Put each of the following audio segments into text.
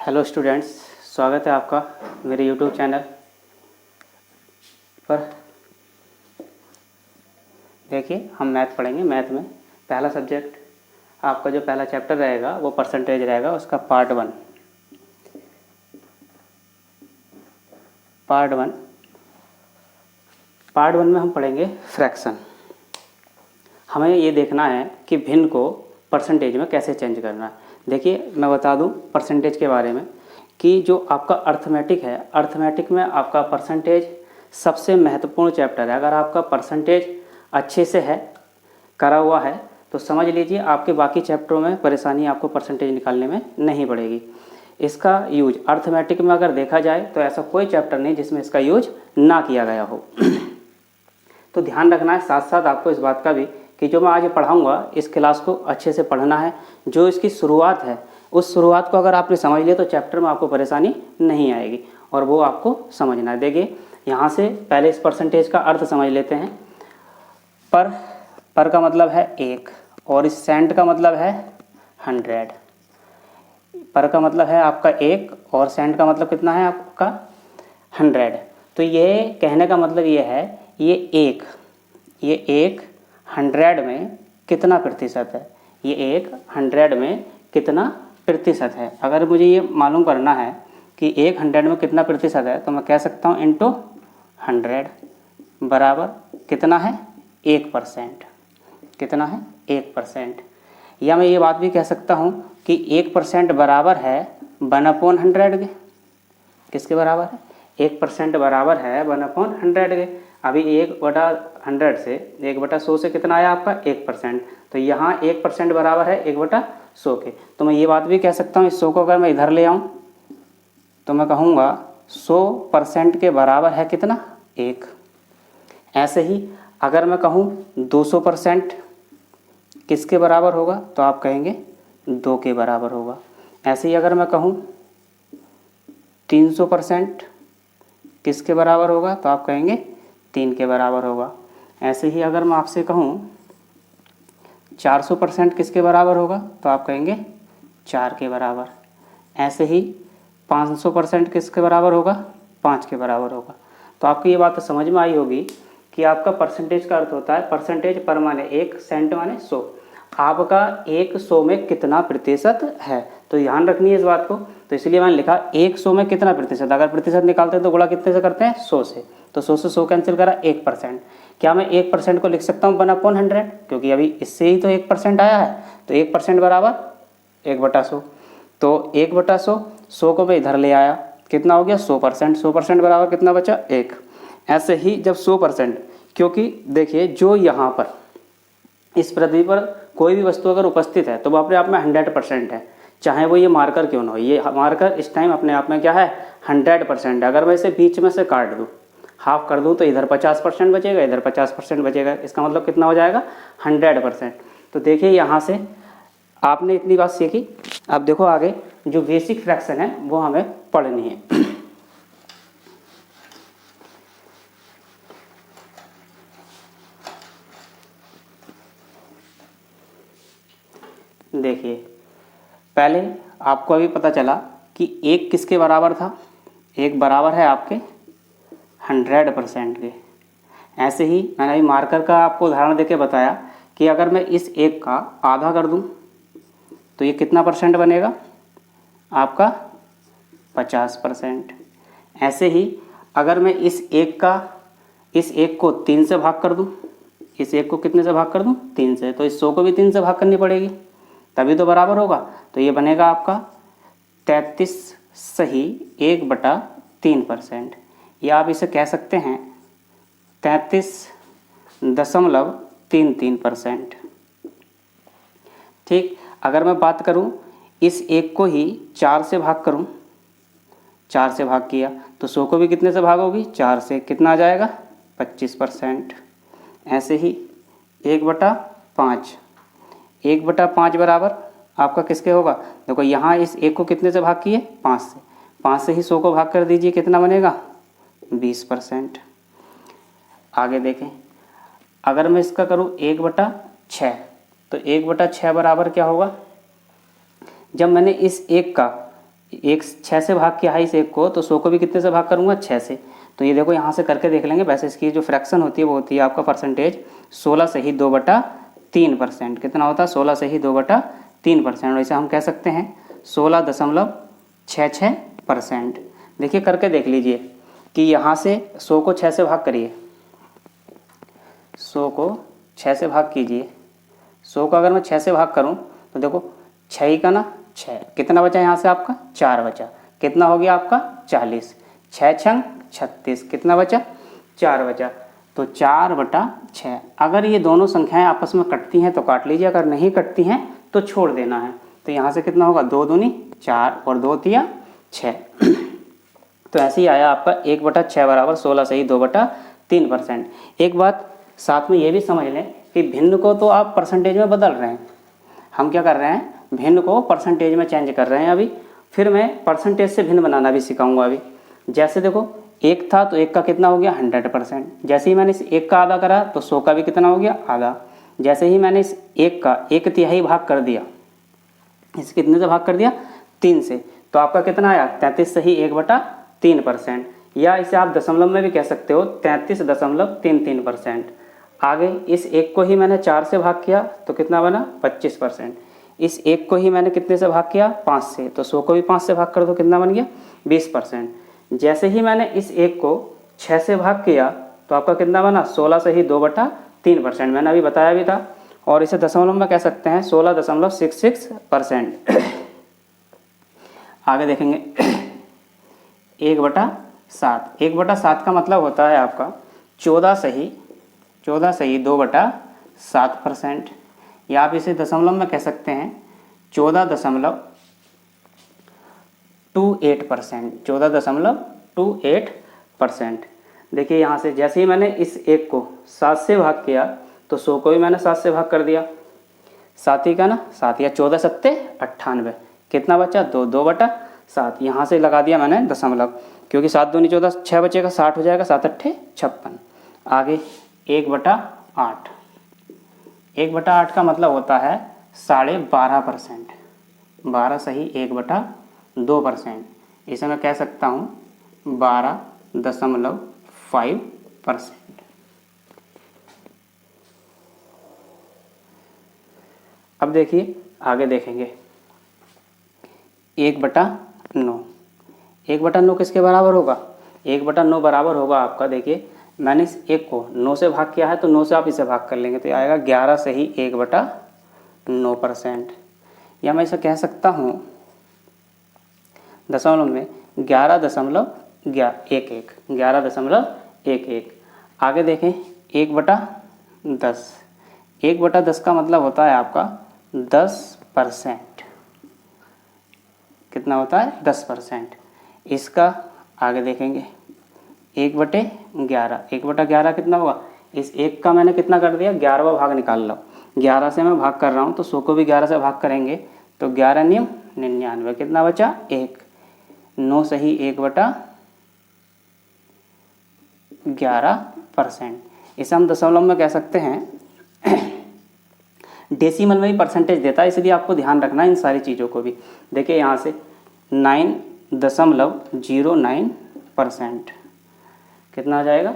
Hello students, स्वागत है आपका मेरे यूट्यूब चैनल पर। देखिए, हम मैथ पढ़ेंगे। मैथ में पहला सब्जेक्ट आपका जो पहला चैप्टर रहेगा वो परसेंटेज रहेगा, उसका पार्ट वन। पार्ट वन में हम पढ़ेंगे फ्रैक्शन। हमें ये देखना है कि भिन्न को परसेंटेज में कैसे चेंज करना है। देखिए, मैं बता दूं परसेंटेज के बारे में कि जो आपका अर्थमेटिक है, अर्थमेटिक में आपका परसेंटेज सबसे महत्वपूर्ण चैप्टर है। अगर आपका परसेंटेज अच्छे से है, करा हुआ है, तो समझ लीजिए आपके बाकी चैप्टरों में परेशानी आपको परसेंटेज निकालने में नहीं पड़ेगी। इसका यूज अर्थमेटिक में अगर देखा जाए तो ऐसा कोई चैप्टर नहीं जिसमें इसका यूज ना किया गया हो। तो ध्यान रखना है साथ साथ आपको इस बात का भी कि जो मैं आज पढ़ाऊँगा इस क्लास को अच्छे से पढ़ना है। जो इसकी शुरुआत है उस शुरुआत को अगर आपने समझ लिया तो चैप्टर में आपको परेशानी नहीं आएगी, और वो आपको समझना है। देखिए, यहाँ से पहले इस परसेंटेज का अर्थ समझ लेते हैं। पर का मतलब है एक, और इस सेंट का मतलब है 100। पर का मतलब है आपका एक, और सेंट का मतलब कितना है आपका 100। तो ये कहने का मतलब ये है, ये एक 100 में कितना प्रतिशत है, ये एक 100 में कितना प्रतिशत है। अगर मुझे ये मालूम करना है कि एक 100 में कितना प्रतिशत है तो मैं कह सकता हूँ इंटू 100 बराबर कितना है 1%। कितना है 1%। या मैं ये बात भी कह सकता हूँ कि 1% बराबर है 1/100 के। किसके बराबर है? 1% बराबर है 1/100 के। अभी 1/100 से 1/100 से कितना आया आपका 1%। तो यहाँ 1% बराबर है 1/100 के। तो मैं ये बात भी कह सकता हूँ, इस 100 को अगर मैं इधर ले आऊँ तो मैं कहूँगा 100% के बराबर है कितना 1। ऐसे ही अगर मैं कहूँ 200% किसके बराबर होगा तो आप कहेंगे 2 के बराबर होगा। ऐसे ही अगर मैं कहूँ 300% किसके बराबर होगा तो आप कहेंगे 3 के बराबर होगा। ऐसे ही अगर मैं आपसे कहूँ 400% किसके बराबर होगा तो आप कहेंगे 4 के बराबर। ऐसे ही 500% किसके बराबर होगा 5 के बराबर होगा। तो आपको ये बात तो समझ में आई होगी कि आपका परसेंटेज का अर्थ होता है परसेंटेज पर माने 1, सेंट माने 100। आपका 100 में कितना प्रतिशत है, तो ध्यान रखनी है इस बात को। तो इसलिए मैंने लिखा 100 में कितना प्रतिशत। अगर प्रतिशत निकालते हैं तो गुणा कितने से करते हैं 100 से। तो 100 से 100 कैंसिल करा 1%। क्या मैं 1% को लिख सकता हूँ 1/100? क्योंकि अभी इससे ही तो 1% आया है। तो 1% बराबर 1/100। तो 1/100, 100 को मैं इधर ले आया, कितना हो गया 100%। 100% बराबर कितना बचा 1। ऐसे ही जब 100%, क्योंकि देखिए जो यहाँ पर इस पृथ्वी पर कोई भी वस्तु अगर उपस्थित है तो वो अपने आप में 100% है, चाहे वो ये मार्कर क्यों ना हो। ये मार्कर इस टाइम अपने आप में क्या है 100% है। अगर मैं इसे बीच में से काट दूँ, हाफ कर दूँ, तो इधर 50% बचेगा, इधर 50% बचेगा। इसका मतलब कितना हो जाएगा 100%। तो देखिए यहाँ से आपने इतनी बात सीखी। अब देखो आगे जो बेसिक फ्रैक्शन है वो हमें पढ़नी है। देखिए, पहले आपको अभी पता चला कि एक किसके बराबर था, एक बराबर है आपके 100% के। ऐसे ही मैंने अभी मार्कर का आपको उदाहरण देके बताया कि अगर मैं इस एक का आधा कर दूं तो ये कितना परसेंट बनेगा आपका 50%। ऐसे ही अगर मैं इस एक को 3 से भाग कर दूं, इस एक को कितने से भाग कर दूं 3 से, तो इस 100 को भी 3 से भाग करनी पड़ेगी तभी तो बराबर होगा। तो ये बनेगा आपका 33 सही 1/3%। या आप इसे कह सकते हैं 33.33%। ठीक, अगर मैं बात करूं इस एक को ही 4 से भाग करूं, 4 से भाग किया तो 100 को भी कितने से भागोगी 4 से, कितना आ जाएगा 25%। ऐसे ही 1/5, 1/5 बराबर आपका किसके होगा। देखो यहाँ इस एक को कितने से भाग किए 5 से, 5 से ही 100 को भाग कर दीजिए, कितना बनेगा 20%। आगे देखें, अगर मैं इसका करूँ 1/6, तो 1/6 बराबर क्या होगा। जब मैंने इस एक का एक 6 से भाग किया है इस एक को, तो 100 को भी कितने से भाग करूँगा 6 से। तो ये देखो यहाँ से करके देख लेंगे। वैसे इसकी जो फ्रैक्शन होती है वो होती है आपका परसेंटेज 16 से ही 2/3%। कितना होता है 16 से ही 2/3%। वैसे हम कह सकते हैं 16.66%। देखिए करके देख लीजिए कि यहाँ से 100 को 6 से भाग करिए, 100 को 6 से भाग कीजिए। 100 को अगर मैं 6 से भाग करूँ तो देखो 6 का ना 6, कितना बचा यहाँ से आपका 4 बचा। कितना हो गया आपका 40, 6 छंग 36, कितना बचा 4 बचा। तो 4/6। अगर ये दोनों संख्याएं आपस में कटती हैं तो काट लीजिए, अगर नहीं कटती हैं तो छोड़ देना है। तो यहाँ से कितना होगा 2 दूनी 4 और 2 तिया 6। तो ऐसे ही आया आपका 1/6 बराबर 16 से ही 2/3%। एक बात साथ में ये भी समझ लें कि भिन्न को तो आप परसेंटेज में बदल रहे हैं, हम क्या कर रहे हैं भिन्न को परसेंटेज में चेंज कर रहे हैं अभी। फिर मैं परसेंटेज से भिन्न बनाना भी सिखाऊंगा अभी। जैसे देखो 1 था तो 1 का कितना हो गया 100%। जैसे ही मैंने इस 1 का आधा करा तो 100 का भी कितना हो गया आधा। जैसे ही मैंने इस 1 का 1/3 भाग कर दिया, इस कितने से भाग कर दिया 3 से, तो आपका कितना आया 33 से ही 1/3%। या इसे आप दशमलव में भी कह सकते हो 33.33%। आगे इस 1 को ही मैंने 4 से भाग किया तो कितना बना 25%। इस 1 को ही मैंने कितने से भाग किया 5 से, तो 100 को भी 5 से भाग कर दो, कितना बन गया 20%। जैसे ही मैंने इस 1 को 6 से भाग किया तो आपका कितना बना 16 से ही 2/3%। मैंने अभी बताया भी था। और इसे दशमलव में कह सकते हैं 16.66%। आगे देखेंगे 1/7। 1/7 का मतलब होता है आपका 14 से ही 2/7%। या आप इसे दशमलव में कह सकते हैं 14.28%। 14.28%। देखिए यहाँ से जैसे ही मैंने इस 1 को 7 से भाग किया तो 100 को भी मैंने 7 से भाग कर दिया। 7 ही का ना 7 या 14 7 98, कितना बचा 2/7। यहाँ से लगा दिया मैंने दशमलव, क्योंकि 7 दूनी 14, 6 बचेगा 60 हो जाएगा, 7 8 56। आगे 1/8। 1/8 का मतलब होता है 12.5%। 12 सही 1/2%। इसे मैं कह सकता हूँ 12.5%। अब देखिए आगे देखेंगे 1/9। 1/9 किसके बराबर होगा 1/9 बराबर होगा आपका, देखिए मैंने इस 1 को 9 से भाग किया है तो 9 से आप इसे भाग कर लेंगे तो आएगा 11 से ही 1/9%। या मैं इसे कह सकता हूँ दशमलव में 11.11। आगे देखें 1/10। 1/10 का मतलब होता है आपका 10%। कितना होता है 10%। इसका आगे देखेंगे 1/11। 1/11 कितना होगा, इस 1 का मैंने कितना कर दिया 11वां भाग निकाल लो। 11 से मैं भाग कर रहा हूँ तो 100 को भी 11 से भाग करेंगे तो 11 नियम 99, कितना बचा 1। 9 से ही 1/11%। इसे हम दशमलव में कह सकते हैं। डेसिमल में भी परसेंटेज देता है, इसलिए आपको ध्यान रखना है इन सारी चीज़ों को भी। देखिए यहाँ से 9.09%। कितना आ जाएगा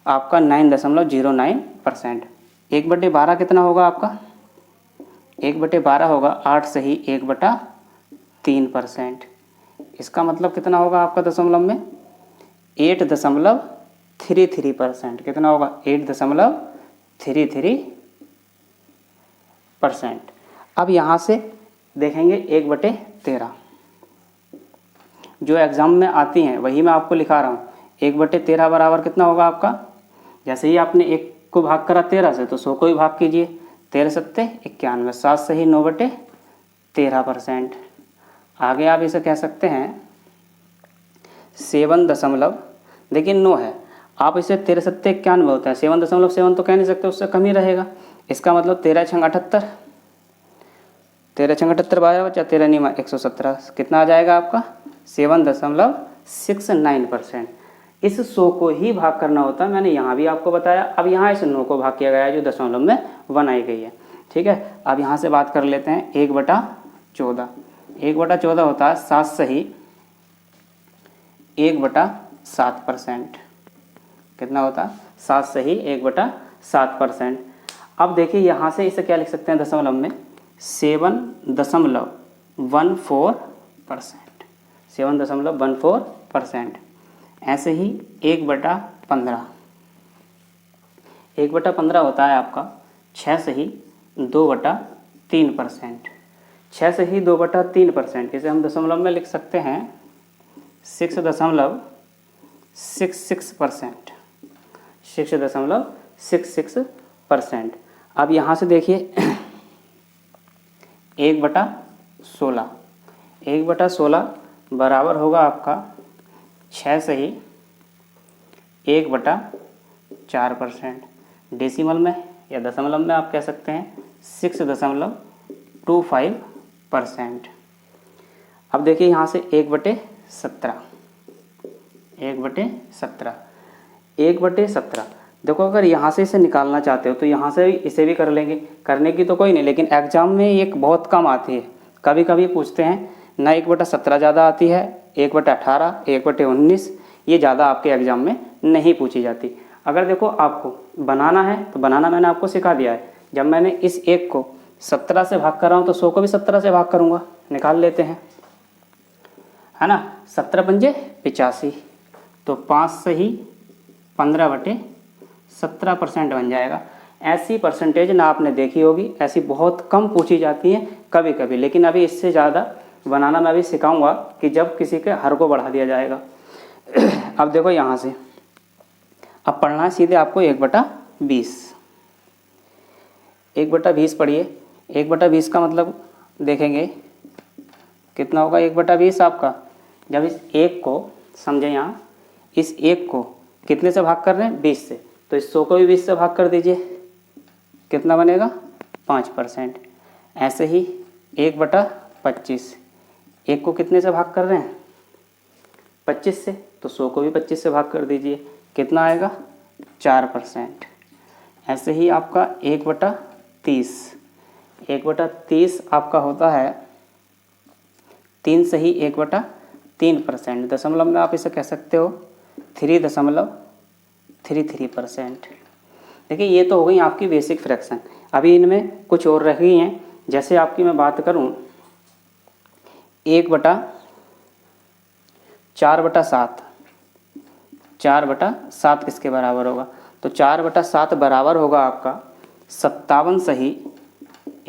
आपका 9.09%। 1/12 कितना होगा आपका 1/12 होगा 8 से ही 1/3%। इसका मतलब कितना होगा आपका दशमलव में 8.33%। कितना होगा 8.33%। अब यहाँ से देखेंगे 1/13 जो एग्ज़ाम में आती हैं वही मैं आपको लिखा रहा हूँ। 1/13 बराबर कितना होगा आपका, जैसे ही आपने 1 को भाग करा 13 से तो 100 को भी भाग कीजिए, 13 7 91, 7 से ही 9/13%। आगे आप इसे कह सकते हैं 7 दशमलव, देखिए 9 है, आप इसे 13 7 91 होता है, 7.7 तो कह नहीं सकते, उससे कम ही रहेगा। इसका मतलब 13 छंग 78, 13 छंग 78 12 बचा, 13 नियम 117, कितना आ जाएगा आपका 7.69%। इस 100 को ही भाग करना होता है, मैंने यहाँ भी आपको बताया। अब यहाँ इस 9 को भाग किया गया है जो दशमलव में बनाई गई है, ठीक है। अब यहाँ से बात कर लेते हैं 1/14। 1/14 होता है 7 सही 1/7%। कितना होता है? 7 सही 1/7%। अब देखिए यहाँ से इसे क्या लिख सकते हैं दशमलव में, 7.14%। 7.14%। ऐसे ही 1/15 1/15 होता है आपका 6 सही 2/3%। 6 सही 2/3%, इसे हम दशमलव में लिख सकते हैं 6.66%। 6.66%। अब यहाँ से देखिए 1/16 1/16 बराबर होगा आपका 6 सही 1/4%। डेसिमल में या दशमलव में आप कह सकते हैं 6.25%। अब देखिए यहाँ से 1/17 1/17 देखो, अगर यहाँ से इसे निकालना चाहते हो तो यहाँ से इसे भी कर लेंगे, करने की तो कोई नहीं, लेकिन एग्जाम में एक बहुत कम आती है। कभी कभी पूछते हैं ना 1/17 ज़्यादा आती है, 1/18 1/19 ये ज़्यादा आपके एग्जाम में नहीं पूछी जाती। अगर देखो आपको बनाना है तो बनाना मैंने आपको सिखा दिया है। जब मैंने इस 1 को 17 से भाग कर रहा हूँ तो 100 को भी 17 से भाग करूँगा। निकाल लेते हैं, है ना। 17 पंजे 85, तो 5 सही 15/17% बन जाएगा। ऐसी परसेंटेज ना आपने देखी होगी, ऐसी बहुत कम पूछी जाती है कभी कभी, लेकिन अभी इससे ज़्यादा बनाना मैं अभी सिखाऊंगा कि जब किसी के हर को बढ़ा दिया जाएगा। अब देखो यहाँ से अब पढ़ना है सीधे आपको 1/20। 1/20 पढ़िए। 1/20 का मतलब देखेंगे कितना होगा 1/20 आपका। जब इस 1 को समझे, यहाँ इस 1 को कितने से भाग कर रहे हैं 20 से, तो इस 100 को भी 20 से भाग कर दीजिए, कितना बनेगा 5%। ऐसे ही 1/25, 1 को कितने से भाग कर रहे हैं 25 से, तो 100 को भी 25 से भाग कर दीजिए, कितना आएगा 4%। ऐसे ही आपका 1/30, 1/30 आपका होता है 3 सही 1/3%। दशमलव में आप इसे कह सकते हो 3.33%। देखिए ये तो हो गई आपकी बेसिक फ्रैक्शन। अभी इनमें कुछ और रह गई हैं, जैसे आपकी मैं बात करूं 1/4/7, 4/7 किसके बराबर होगा, तो 4/7 बराबर होगा आपका 57 सही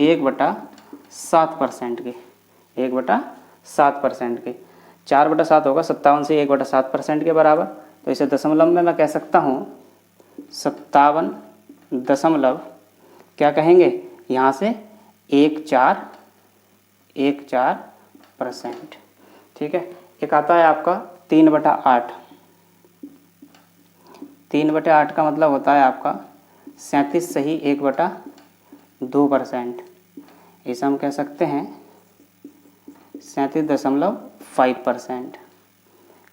1/7% के, 1/7% के। 4/7 होगा 57 से 1/7% के बराबर, तो इसे दशमलव में मैं कह सकता हूँ 57 दशमलव क्या कहेंगे यहाँ से 14%। ठीक है। एक आता है आपका 3/8। 3/8 का मतलब होता है आपका 37 सही 1/2%। इसे हम कह सकते हैं 37.5%।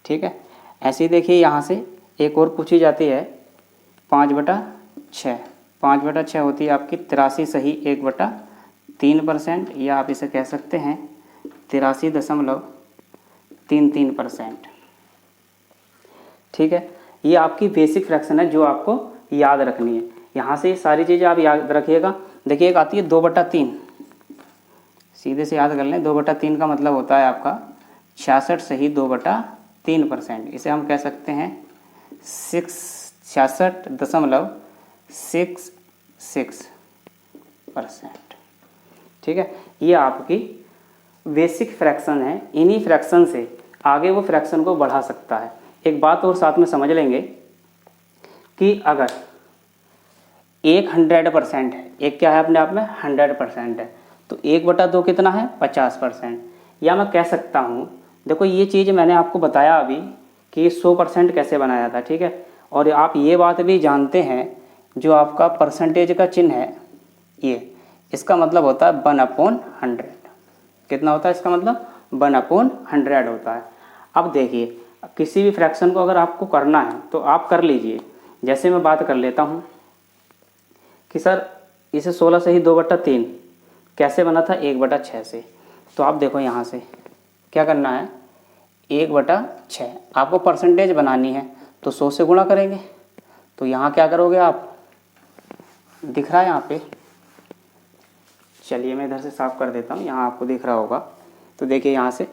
ठीक है। ऐसे ही देखिए यहाँ से एक और पूछी जाती है 5/6। 5/6 होती है आपकी 83 सही 1/3%, या आप इसे कह सकते हैं 83.33%। ठीक है। ये आपकी बेसिक फ्रैक्शन है जो आपको याद रखनी है। यहाँ से सारी चीज़ें आप याद रखिएगा। देखिए एक आती है 2/3, सीधे से याद कर लें। 2/3 का मतलब होता है आपका 66 सही 2/3%। इसे हम कह सकते हैं 66.66%। ठीक है। ये आपकी बेसिक फ्रैक्शन है। इन्हीं फ्रैक्शन से आगे वो फ्रैक्शन को बढ़ा सकता है। एक बात और साथ में समझ लेंगे कि अगर एक 100% है, एक क्या है अपने आप में 100% है, तो 1/2 कितना है 50%। या मैं कह सकता हूँ, देखो ये चीज़ मैंने आपको बताया अभी कि 100% कैसे बनाया था। ठीक है। और आप ये बात भी जानते हैं जो आपका परसेंटेज का चिन्ह है, ये इसका मतलब होता है 1/100। कितना होता है इसका मतलब 1/100 होता है। अब देखिए किसी भी फ्रैक्शन को अगर आपको करना है तो आप कर लीजिए। जैसे मैं बात कर लेता हूँ कि सर इसे 16 से ही 2/3 कैसे बना था 1/6 से। तो आप देखो यहाँ से क्या करना है, 1/6 आपको परसेंटेज बनानी है तो 100 से गुणा करेंगे। तो यहाँ क्या करोगे आप, दिख रहा है यहाँ पे, चलिए मैं इधर से साफ कर देता हूँ, यहाँ आपको दिख रहा होगा। तो देखिए यहाँ से,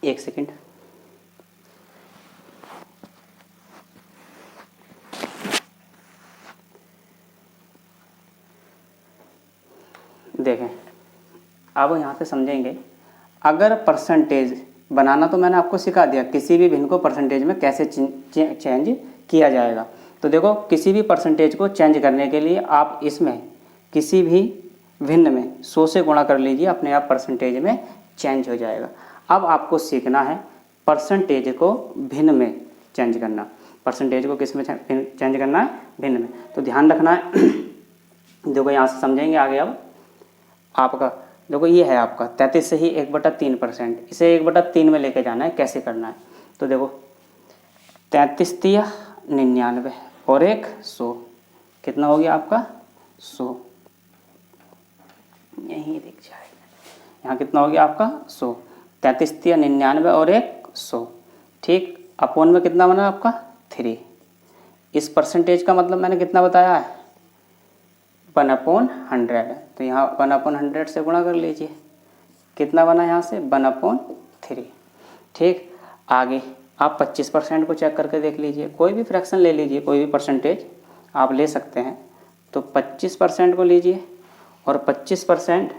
एक सेकंड, देखें अब यहाँ से समझेंगे। अगर परसेंटेज बनाना तो मैंने आपको सिखा दिया, किसी भी भिन्न को परसेंटेज में कैसे चेंज किया जाएगा। तो देखो किसी भी परसेंटेज को चेंज करने के लिए आप इसमें किसी भी भिन्न में 100 से गुणा कर लीजिए, अपने आप परसेंटेज में चेंज हो जाएगा। अब आपको सीखना है परसेंटेज को भिन्न में चेंज करना। परसेंटेज को किस में चेंज करना है, भिन्न में। तो ध्यान रखना है देखो यहाँ से समझेंगे आगे। अब आपका देखो ये है आपका 33 से ही 1/3%, इसे 1/3 में लेके जाना है, कैसे करना है। तो देखो 33 तिया 99 और 1 100, कितना हो गया आपका 100, यहीं दिख जाएगा। यहाँ कितना हो गया आपका 100, 33 तिया 99 और 1 100, ठीक। अपोन में कितना बना आपका 3। इस परसेंटेज का मतलब मैंने कितना बताया है 1/100। तो यहाँ 1/100 से गुणा कर लीजिए, कितना बना यहाँ से 1/3, ठीक। आगे आप 25% को चेक करके देख लीजिए, कोई भी फ्रैक्शन ले लीजिए, कोई भी परसेंटेज आप ले सकते हैं। तो 25% को लीजिए और 25%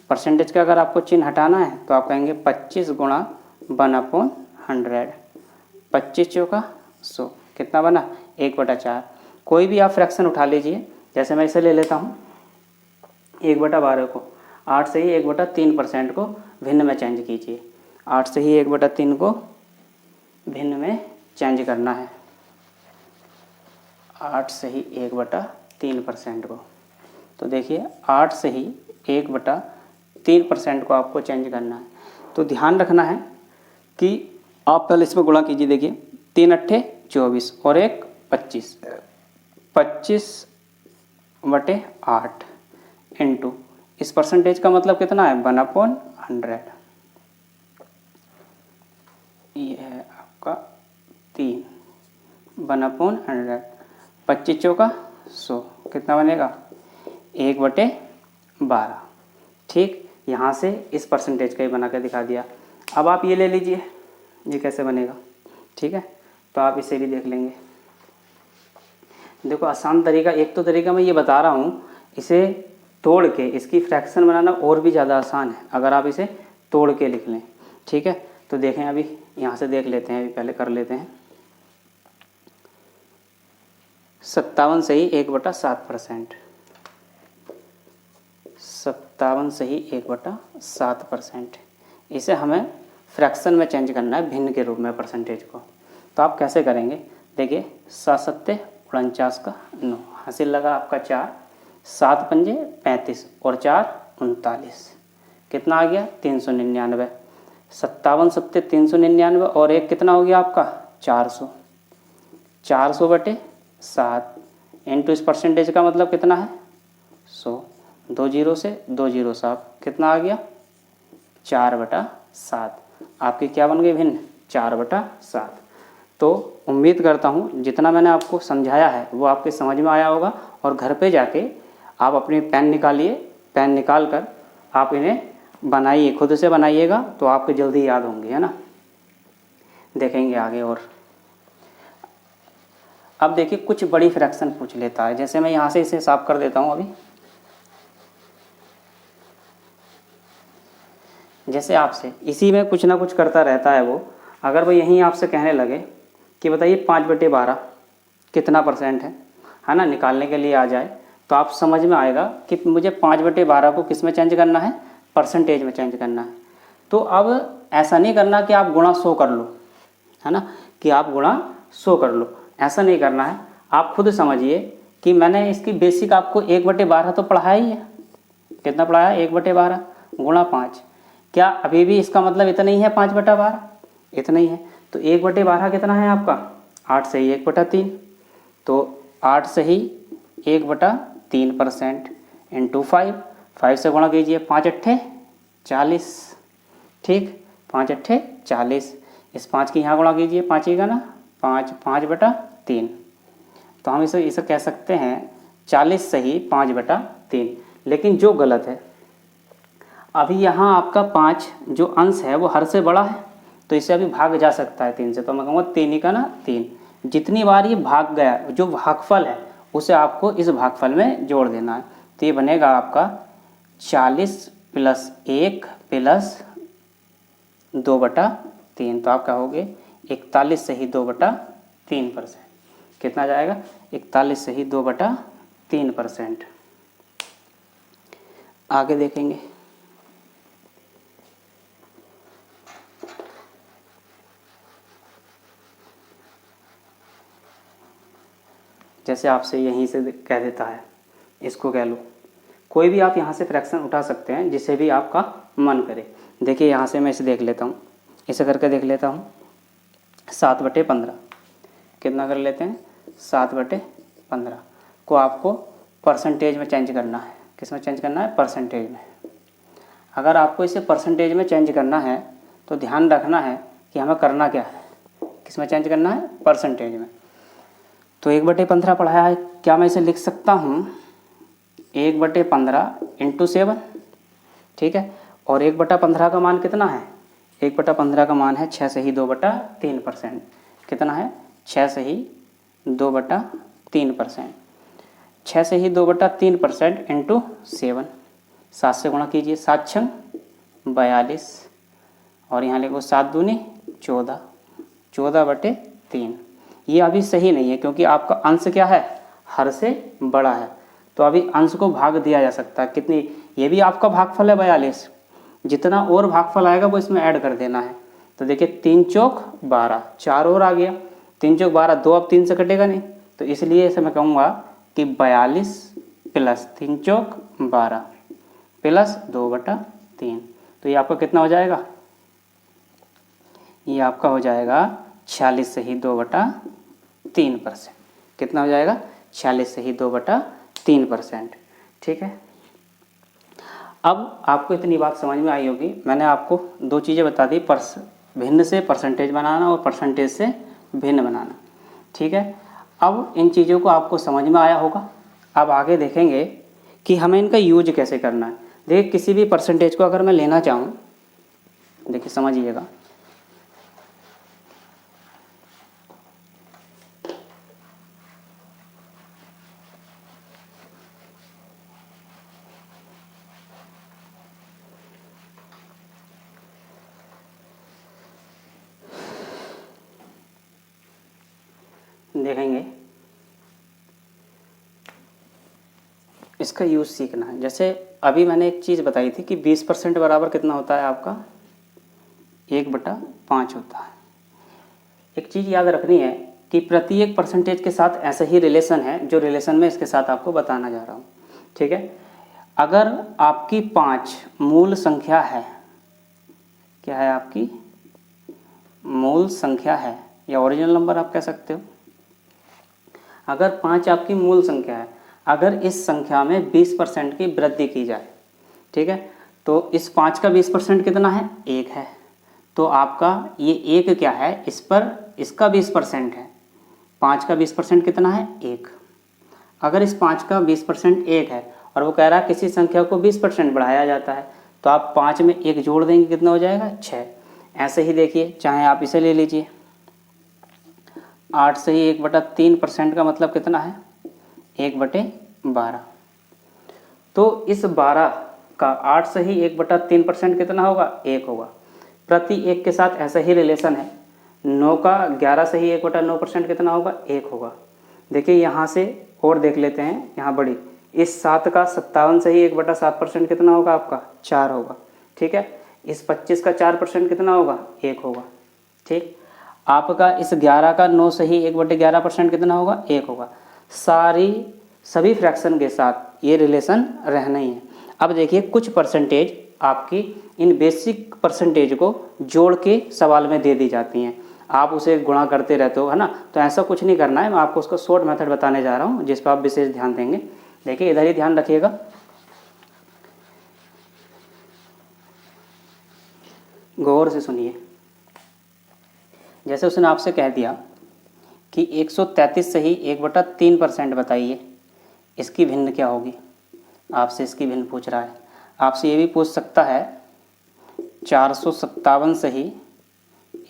परसेंटेज का अगर आपको चिन्ह हटाना है तो आप कहेंगे 25 गुणा 1/100, 25 चौका 100, कितना बना 1/4। कोई भी आप फ्रैक्शन उठा लीजिए, जैसे मैं इसे ले लेता हूँ 1/12 को, 8 से ही 1/3% को भिन्न में चेंज कीजिए। 8 से ही 1/3 को भिन्न में चेंज करना है, 8 से ही 1/3% को। तो देखिए 8 से ही 1/3% को आपको चेंज करना है। तो ध्यान रखना है कि आप पहले इसमें गुणा कीजिए। देखिए 3 8 24 और 1 25, 25/8 इंटू इस परसेंटेज का मतलब कितना है 1/100, ये है आपका 3, 1/100, 25 चौका 100, कितना बनेगा 1/12, ठीक। यहाँ से इस परसेंटेज का ही बना कर दिखा दिया। अब आप ये ले लीजिए, ये कैसे बनेगा, ठीक है। तो आप इसे भी देख लेंगे। देखो आसान तरीका, एक तो तरीका मैं ये बता रहा हूँ, इसे तोड़ के इसकी फ्रैक्शन बनाना और भी ज़्यादा आसान है अगर आप इसे तोड़ के लिख लें, ठीक है। तो देखें अभी यहाँ से देख लेते हैं, अभी पहले कर लेते हैं। 57 से ही 1/7%, 57 से ही 1/7%, इसे हमें फ्रैक्शन में चेंज करना है भिन्न के रूप में परसेंटेज को। तो आप कैसे करेंगे, देखिए 7 7 49 का 9, हासिल लगा आपका 4, 7 पंजे 35 और 4 39, कितना आ गया 399। 57 7 399 और 1 कितना हो गया आपका 400, 400/7 इंटू इस परसेंटेज का मतलब कितना है 100, 2 जीरो से 2 जीरो साफ, कितना आ गया 4/7। आपकी क्या बन गई भिन्न 4/7। तो उम्मीद करता हूँ जितना मैंने आपको समझाया है वो आपके समझ में आया होगा, और घर पे जाके आप अपनी पेन निकालिए, पेन निकाल कर आप इन्हें बनाइए, खुद से बनाइएगा तो आपको जल्दी याद होंगे, है ना। देखेंगे आगे। और अब देखिए कुछ बड़ी फ्रैक्शन पूछ लेता है, जैसे मैं यहाँ से इसे साफ कर देता हूँ। अभी जैसे आपसे इसी में कुछ ना कुछ करता रहता है वो, अगर वो यहीं आपसे कहने लगे कि बताइए 5/12 कितना परसेंट है ना, निकालने के लिए आ जाए, तो आप समझ में आएगा कि मुझे 5/12 को किस में चेंज करना है, परसेंटेज में चेंज करना है। तो अब ऐसा नहीं करना कि आप गुणा 100 कर लो, है ना, कि आप गुणा 100 कर लो, ऐसा नहीं करना है। आप खुद समझिए कि मैंने इसकी बेसिक आपको 1/12 तो पढ़ाया ही है, कितना पढ़ाया 1/12 गुणा 5, क्या अभी भी इसका मतलब इतना ही है 5/12, इतना ही है। तो 1/12 कितना है आपका 8 से ही 1/3, तो 8 से ही 1/3% इंटू 5 से गुणा कीजिए, 5 8 40, ठीक, 5 अट्ठे 40, इस 5 की यहाँ गुणा कीजिए, 5 ही का ना 5, 5/3, तो हम इसे कह सकते हैं 40 सही 5/3। लेकिन जो गलत है, अभी यहाँ आपका 5 जो अंश है वो हर से बड़ा है, तो इसे अभी भाग जा सकता है 3 से, तो मैं कहूँगा 3 ही का ना 3। जितनी बार ये भाग गया, जो भागफल है उसे आपको इस भागफल में जोड़ देना है, तो ये बनेगा आपका 40 + 1 + 2/3, तो आप कहोगे 41 सही 2/3%। कितना जाएगा? 41 सही 2/3%। आगे देखेंगे। जैसे आपसे यहीं से कह देता है, इसको कह लो, कोई भी आप यहाँ से फ्रैक्शन उठा सकते हैं जिसे भी आपका मन करे। देखिए यहाँ से मैं इसे देख लेता हूँ, इसे करके देख लेता हूँ। 7/15 कितना कर लेते हैं? 7/15 को आपको परसेंटेज में चेंज करना है। किस में चेंज करना है? परसेंटेज में। अगर आपको इसे परसेंटेज में चेंज करना है तो ध्यान रखना है कि हमें करना क्या है, किस में चेंज करना है? परसेंटेज में। तो 1/15 पढ़ाया है, क्या मैं इसे लिख सकता हूँ 1/15 × 7, ठीक है। और 1/15 का मान कितना है? 1/15 का मान है 6 सही 2/3%। कितना है? 6 सही 2/3%। 6 सही 2/3% × 7, 7 से गुणा कीजिए, 7 छंग 42, और यहाँ लिखो 7 दूनी 14, 14/3। ये अभी सही नहीं है क्योंकि आपका अंश क्या है? हर से बड़ा है, तो अभी अंश को भाग दिया जा सकता है। कितनी? ये भी आपका भागफल है 42, जितना और भागफल आएगा वो इसमें ऐड कर देना है। तो देखिए 3 चौक 12, 4 और आ गया, 3 चौक 12, 2 अब 3 से कटेगा नहीं, तो इसलिए इसे मैं कहूँगा कि 42 + 3 चौक 12 + 2/3, तो ये आपका कितना हो जाएगा? ये आपका हो जाएगा 46 सही 2/3%। कितना हो जाएगा? 46 सही 2/3%, ठीक है। अब आपको इतनी बात समझ में आई होगी, मैंने आपको 2 चीज़ें बता दी, भिन्न से परसेंटेज बनाना और परसेंटेज से भिन्न बनाना, ठीक है। अब इन चीज़ों को आपको समझ में आया होगा। अब आगे देखेंगे कि हमें इनका यूज कैसे करना है। देखिए किसी भी परसेंटेज को अगर मैं लेना चाहूँ, देखिए समझिएगा, देखेंगे इसका यूज़ सीखना है। जैसे अभी मैंने एक चीज़ बताई थी कि 20% बराबर कितना होता है आपका? 1/5 होता है। एक चीज़ याद रखनी है कि प्रत्येक परसेंटेज के साथ ऐसा ही रिलेशन है जो रिलेशन में इसके साथ आपको बताना जा रहा हूँ, ठीक है। अगर आपकी 5 मूल संख्या है, क्या है आपकी? मूल संख्या है, या ओरिजिनल नंबर आप कह सकते हो। अगर 5 आपकी मूल संख्या है, अगर इस संख्या में 20% की वृद्धि की जाए, ठीक है, तो इस 5 का 20% कितना है? 1 है, तो आपका ये 1 क्या है? इस पर इसका 20% है, 5 का 20% कितना है? 1। अगर इस 5 का 20% 1 है और वो कह रहा है किसी संख्या को 20% बढ़ाया जाता है, तो आप 5 में 1 जोड़ देंगे, कितना हो जाएगा? 6। ऐसे ही देखिए, चाहे आप इसे ले लीजिए, 8 से ही 1/3% का मतलब कितना है? 1/12। तो इस 12 का 8 से ही 1/3% कितना होगा? 1 होगा। प्रति 1 के साथ ऐसा ही रिलेशन है। 9 का 11 से ही 1/9% कितना होगा? 1 होगा। देखिए यहाँ से और देख लेते हैं, यहाँ बड़ी, इस 7 का 57 से ही 1/7% कितना होगा आपका? 4 होगा, ठीक है। इस 25 का 4% कितना होगा? 1 होगा, ठीक। आपका इस 11 का 9 से ही 1/11% कितना होगा? 1 होगा। सभी फ्रैक्शन के साथ ये रिलेशन रहना ही है। अब देखिए कुछ परसेंटेज आपकी इन बेसिक परसेंटेज को जोड़ के सवाल में दे दी जाती हैं, आप उसे गुणा करते रहते हो, है ना। तो ऐसा कुछ नहीं करना है, मैं आपको उसका शॉर्ट मेथड बताने जा रहा हूँ जिस पर आप विशेष ध्यान देंगे। देखिए इधर ही ध्यान रखिएगा। गौर से सुनिए। जैसे उसने आपसे कह दिया कि 133 से ही 1/3% बताइए, इसकी भिन्न क्या होगी। आपसे इसकी भिन्न पूछ रहा है। आपसे ये भी पूछ सकता है 457 से ही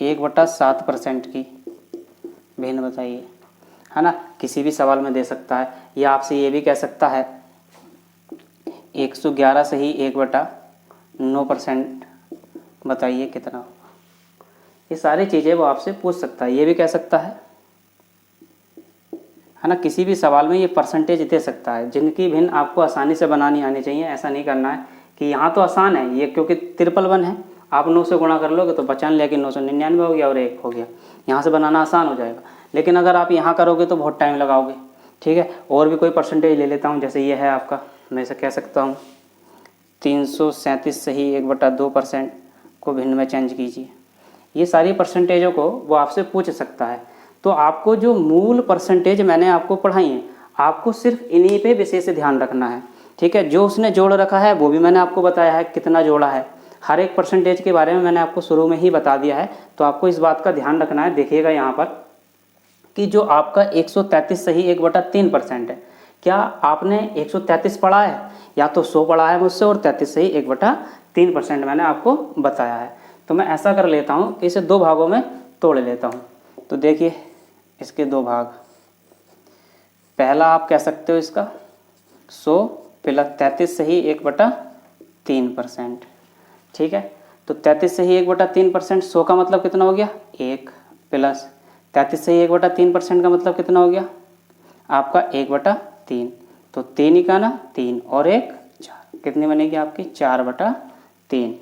1/7% की भिन्न बताइए, है ना। किसी भी सवाल में दे सकता है। या आपसे ये भी कह सकता है 111 से ही 1/9% बताइए कितना होगा। ये सारी चीज़ें वो आपसे पूछ सकता है। ये भी कह सकता है ना। किसी भी सवाल में ये परसेंटेज दे सकता है, जिनकी भिन्न आपको आसानी से बनानी आनी चाहिए। ऐसा नहीं करना है कि यहाँ तो आसान है ये, क्योंकि 53 है, आप 9 से गुणा कर लोगे तो बचान लेके 999 हो गया और 1 हो गया। यहाँ से बनाना आसान हो जाएगा। लेकिन अगर आप यहाँ करोगे तो बहुत टाइम लगाओगे। ठीक है, और भी कोई परसेंटेज ले लेता हूँ। जैसे ये है आपका, मैं इसे कह सकता हूँ 337 से ही 1/2% को भिन्न में चेंज कीजिए। ये सारी परसेंटेजों को वो आपसे पूछ सकता है। तो आपको जो मूल परसेंटेज मैंने आपको पढ़ाई है, आपको सिर्फ इन्हीं पे विशेष ध्यान रखना है। ठीक है, जो उसने जोड़ रखा है वो भी मैंने आपको बताया है कितना जोड़ा है। हर एक परसेंटेज के बारे में मैंने आपको शुरू में ही बता दिया है। तो आपको इस बात का ध्यान रखना है। देखिएगा यहाँ पर कि जो आपका 133 से ही 1/3% है, क्या आपने 133 पढ़ा है या तो 100 पढ़ा है मुझसे, और 33 से ही 1/3% मैंने आपको बताया है। तो मैं ऐसा कर लेता हूँ, इसे 2 भागों में तोड़ लेता हूँ। तो देखिए इसके 2 भाग। पहला आप कह सकते हो इसका 100 प्लस 33 से ही 1/3%। ठीक है, तो 33 से ही 1/3%, 100 का मतलब कितना हो गया 1, प्लस 33 से ही 1/3% का मतलब कितना हो गया आपका 1/3। तो 3 ही का ना 3 और 1 4, कितनी बनेगी आपकी 4/3।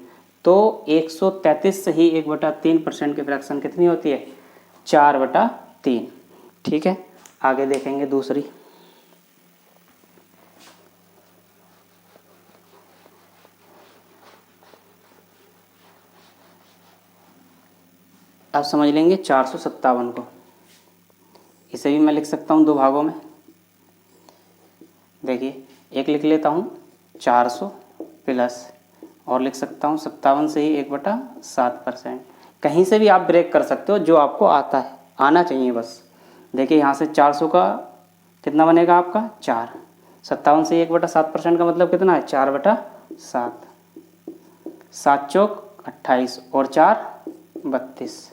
तो 133 से ही 1/3% की फ्रैक्शन कितनी होती है 4/3। ठीक है, आगे देखेंगे दूसरी। अब समझ लेंगे 457 को। इसे भी मैं लिख सकता हूँ 2 भागों में। देखिए एक लिख लेता हूँ 400 प्लस, और लिख सकता हूँ 57 से ही 1/7%। कहीं से भी आप ब्रेक कर सकते हो, जो आपको आता है, आना चाहिए बस। देखिए यहाँ से 400 का कितना बनेगा आपका 4, 57 से 1/7% का मतलब कितना है 4/7, 7 चौक 28 और 4 32,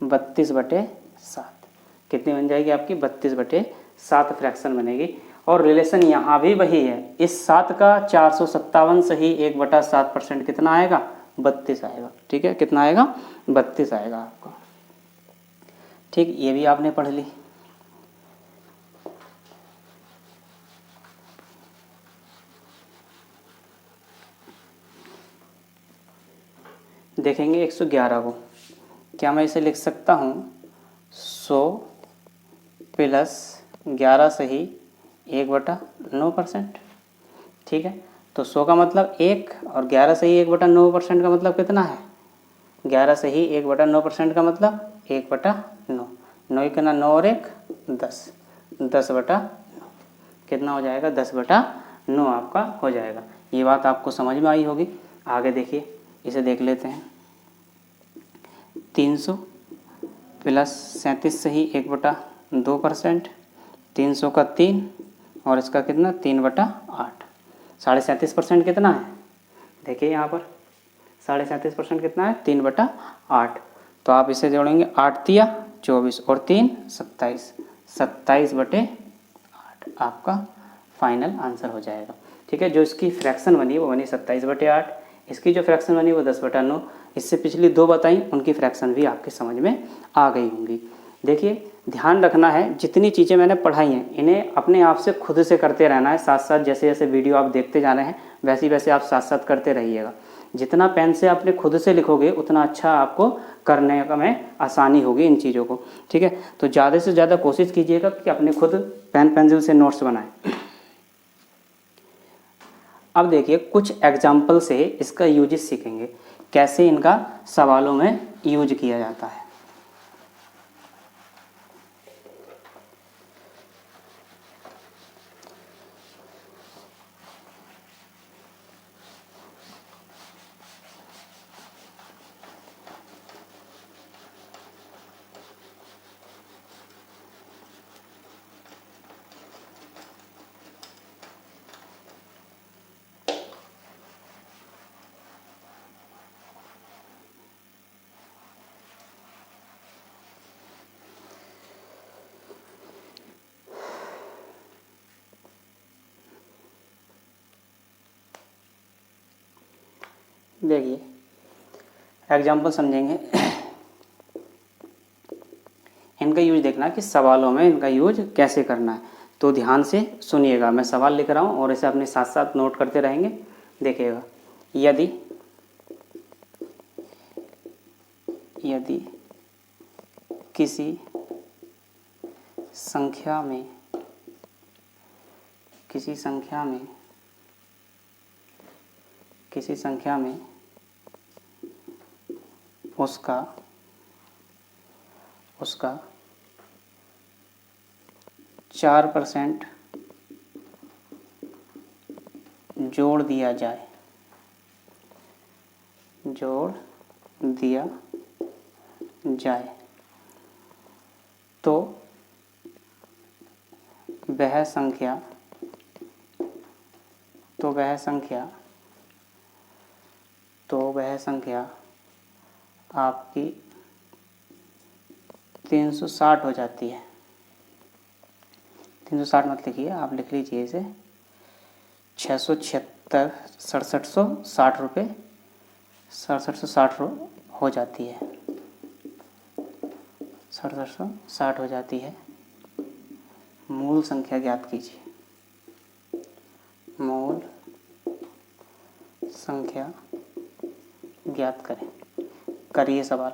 32/7 कितनी बन जाएगी आपकी 32/7 फ्रैक्शन बनेगी। और रिलेशन यहाँ भी वही है। इस 7 का 457 से ही 1/7% कितना आएगा 32 आएगा। ठीक है, कितना आएगा 32 आएगा आपका। ठीक, ये भी आपने पढ़ ली। देखेंगे 111 को। क्या मैं इसे लिख सकता हूँ 100 प्लस 11 से ही 1/9%। ठीक है, तो 100 का मतलब 1 और 11 से ही 1/9% का मतलब कितना है 11 से ही 1/9% का मतलब 1/9, 9 का 9 और 1 10, 10/9 कितना हो जाएगा 10/9 आपका हो जाएगा। ये बात आपको समझ में आई होगी। आगे देखिए, इसे देख लेते हैं 300 प्लस 37 से ही 1/2%, 300 का 3 और इसका कितना 3/8, 37.5% कितना है देखिए यहाँ पर 37.5% कितना है 3/8। तो आप इसे जोड़ेंगे 8 तिया 24 और 3 27, 27/8 आपका फाइनल आंसर हो जाएगा। ठीक है, जो इसकी फ्रैक्शन बनी वो बनी 27/8, इसकी जो फ्रैक्शन बनी वो 10/9। इससे पिछली 2 बताई, उनकी फ्रैक्शन भी आपके समझ में आ गई होंगी। देखिए ध्यान रखना है, जितनी चीज़ें मैंने पढ़ाई हैं इन्हें अपने आप से खुद से करते रहना है। साथ साथ जैसे जैसे वीडियो आप देखते जा रहे हैं वैसे वैसे आप साथ साथ करते रहिएगा। जितना पेन से अपने खुद से लिखोगे उतना अच्छा आपको करने में आसानी होगी इन चीज़ों को। ठीक है, तो ज़्यादा से ज़्यादा कोशिश कीजिएगा कि अपने खुद पेन पेंसिल से नोट्स बनाएं। अब देखिए कुछ एग्जाम्पल से इसका यूजेस सीखेंगे, कैसे इनका सवालों में यूज किया जाता है। देखिए एग्जाम्पल समझेंगे। इनका यूज देखना कि सवालों में इनका यूज कैसे करना है, तो ध्यान से सुनिएगा। मैं सवाल लिख रहा हूँ और इसे अपने साथ साथ नोट करते रहेंगे। देखिएगा, यदि किसी संख्या में उसका 4% जोड़ दिया जाए तो वह संख्या आपकी 360 हो जाती है। 360 मत लिखिए, आप लिख लीजिए इसे 676 6760 रुपये 6760 हो जाती है। 6760 हो जाती है। मूल संख्या ज्ञात कीजिए। मूल संख्या ज्ञात करिए सवाल।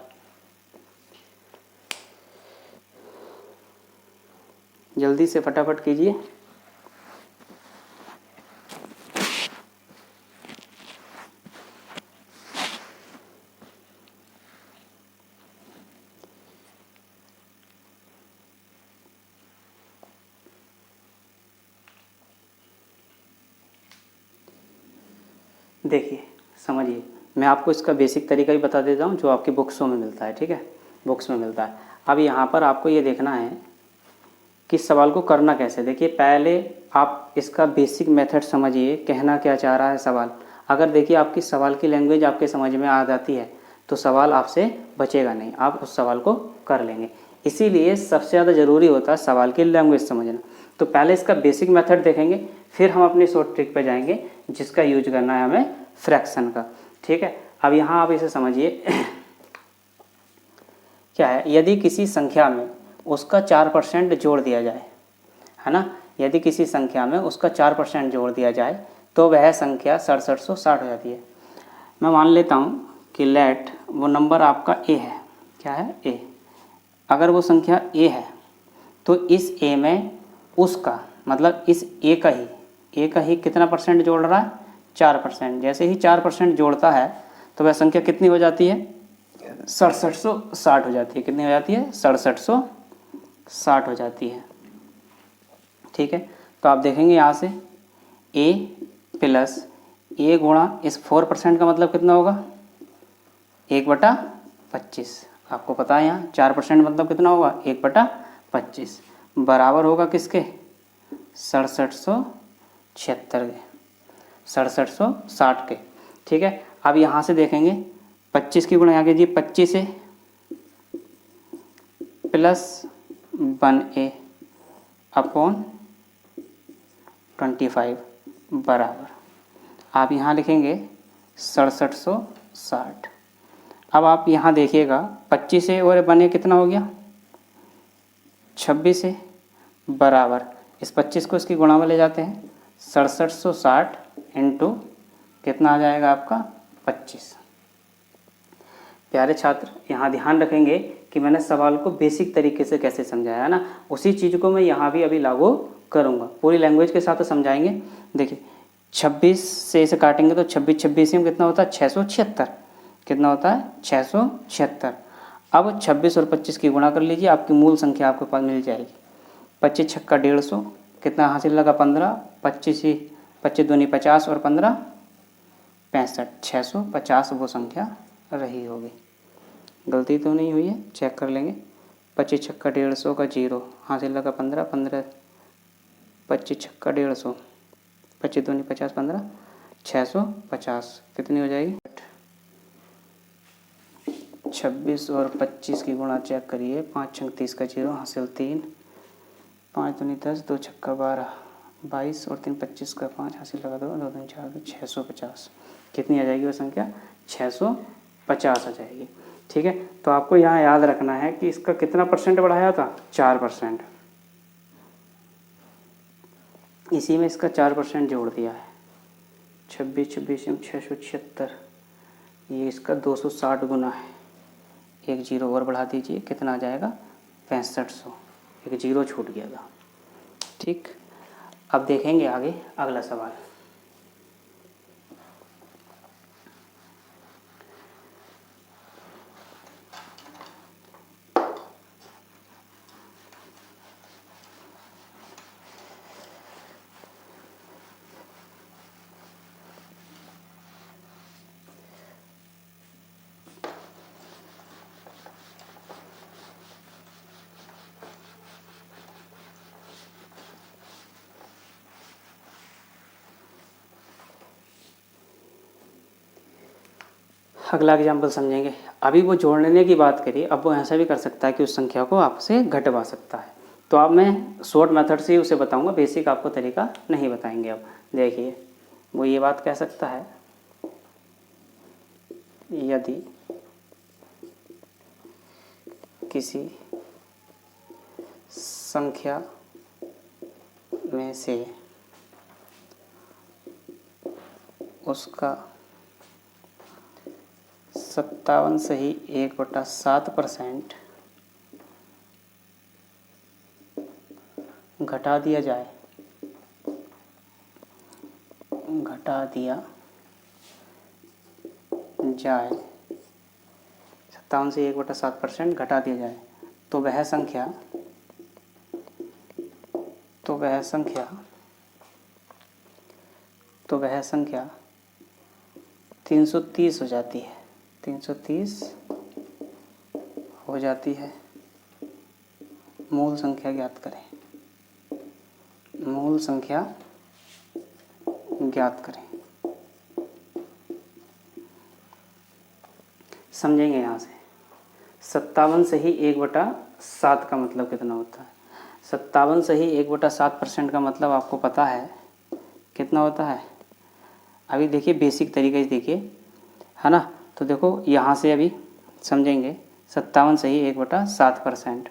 जल्दी से फटाफट कीजिए। देखिए समझिए, मैं आपको इसका बेसिक तरीका भी बता देता हूँ जो आपकी बुक्सों में मिलता है। ठीक है, बुक्स में मिलता है। अब यहाँ पर आपको ये देखना है कि सवाल को करना कैसे। देखिए पहले आप इसका बेसिक मेथड समझिए, कहना क्या चाह रहा है सवाल। अगर देखिए आपकी सवाल की लैंग्वेज आपके समझ में आ जाती है तो सवाल आपसे बचेगा नहीं, आप उस सवाल को कर लेंगे। इसीलिए सबसे ज़्यादा ज़रूरी होता है सवाल की लैंग्वेज समझना। तो पहले इसका बेसिक मेथड देखेंगे, फिर हम अपनी शॉर्ट ट्रिक पे जाएंगे जिसका यूज करना है हमें फ्रैक्शन का। ठीक है, अब यहाँ आप इसे समझिए। क्या है, यदि किसी संख्या में उसका 4% जोड़ दिया जाए, है ना, यदि किसी संख्या में उसका 4% जोड़ दिया जाए तो वह संख्या 6760 हो जाती है। मैं मान लेता हूँ कि लेट वो नंबर आपका ए है। क्या है, ए। अगर वो संख्या ए है तो इस ए में उसका मतलब इस ए का ही कितना परसेंट जोड़ रहा है, 4%। जैसे ही 4% जोड़ता है तो वह संख्या कितनी हो जाती है, 6760 हो जाती है। कितनी हो जाती है, 6760 हो जाती है। ठीक है, तो आप देखेंगे यहाँ से a प्लस ए गुणा इस 4% का मतलब कितना होगा, 1/25। आपको पता है यहाँ 4% मतलब कितना होगा, 1/25 बराबर होगा किसके, 6776 के, 6760 के। ठीक है, अब यहाँ से देखेंगे 25 की गुणा यहाँ कीजिए, 25 है प्लस 1a अपॉन 25 बराबर, आप यहाँ लिखेंगे 6760। अब आप यहाँ देखिएगा 25 है और 1a कितना हो गया, 26 है बराबर, इस 25 को इसकी गुणा में ले जाते हैं, 6760 इंटू कितना आ जाएगा आपका 25। प्यारे छात्र यहाँ ध्यान रखेंगे कि मैंने सवाल को बेसिक तरीके से कैसे समझाया है ना, उसी चीज़ को मैं यहाँ भी अभी लागू करूँगा। पूरी लैंग्वेज के साथ तो समझाएंगे। देखिए 26 से इसे काटेंगे तो 26 में कितना होता है, 676। कितना होता है, 676। अब 26 और 25 की गुणा कर लीजिए, आपकी मूल संख्या आपके पास मिल जाएगी। 25 छक्का 150, कितना हासिल लगा 15, 25 दूनी 50 और 15 65, 650 वो संख्या रही होगी। गलती तो नहीं हुई है, चेक कर लेंगे। 25 छक्का 150 का 0 हासिल लगा 15, 25 छक्का 150, 25 दूनी 50 15 650 कितनी हो जाएगी, 26 और 25 की गुणा चेक करिए, 5 छंग 30 का 0 हासिल 3, 5 दूनी 10, 2 छक्का 12, 22 और 3 25 का 5 हासिल लगा 2, 2 दूनी 4, 650 कितनी आ जाएगी वो संख्या, 650 आ जाएगी। ठीक है, तो आपको यहाँ याद रखना है कि इसका कितना परसेंट बढ़ाया था, 4%। इसी में इसका 4% जोड़ दिया है, 26 में 676, ये इसका 260 गुना है। एक जीरो और बढ़ा दीजिए, कितना आ जाएगा, 6500। एक जीरो छूट गया था। ठीक, अब देखेंगे आगे अगला सवाल। अगला एग्जाम्पल समझेंगे। अभी वो जोड़ने की बात करी, अब वो ऐसा भी कर सकता है कि उस संख्या को आपसे घटवा सकता है। तो अब मैं शॉर्ट मेथड से ही उसे बताऊंगा, बेसिक आपको तरीका नहीं बताएंगे। अब देखिए, वो ये बात कह सकता है, यदि किसी संख्या में से उसका 57 सही 1/7% घटा दिया जाए, 57 से 1/7% घटा दिया जाए, तो वह संख्या 330 हो जाती है। 330 हो जाती है। मूल संख्या ज्ञात करें। मूल संख्या ज्ञात करें। समझेंगे यहाँ से। 57 से ही 1/7 का मतलब कितना होता है। 57 से ही 1/7% का मतलब आपको पता है कितना होता है। अभी देखिए बेसिक तरीके से देखिए, है ना। तो देखो यहाँ से अभी समझेंगे। 57 से ही 1/7%,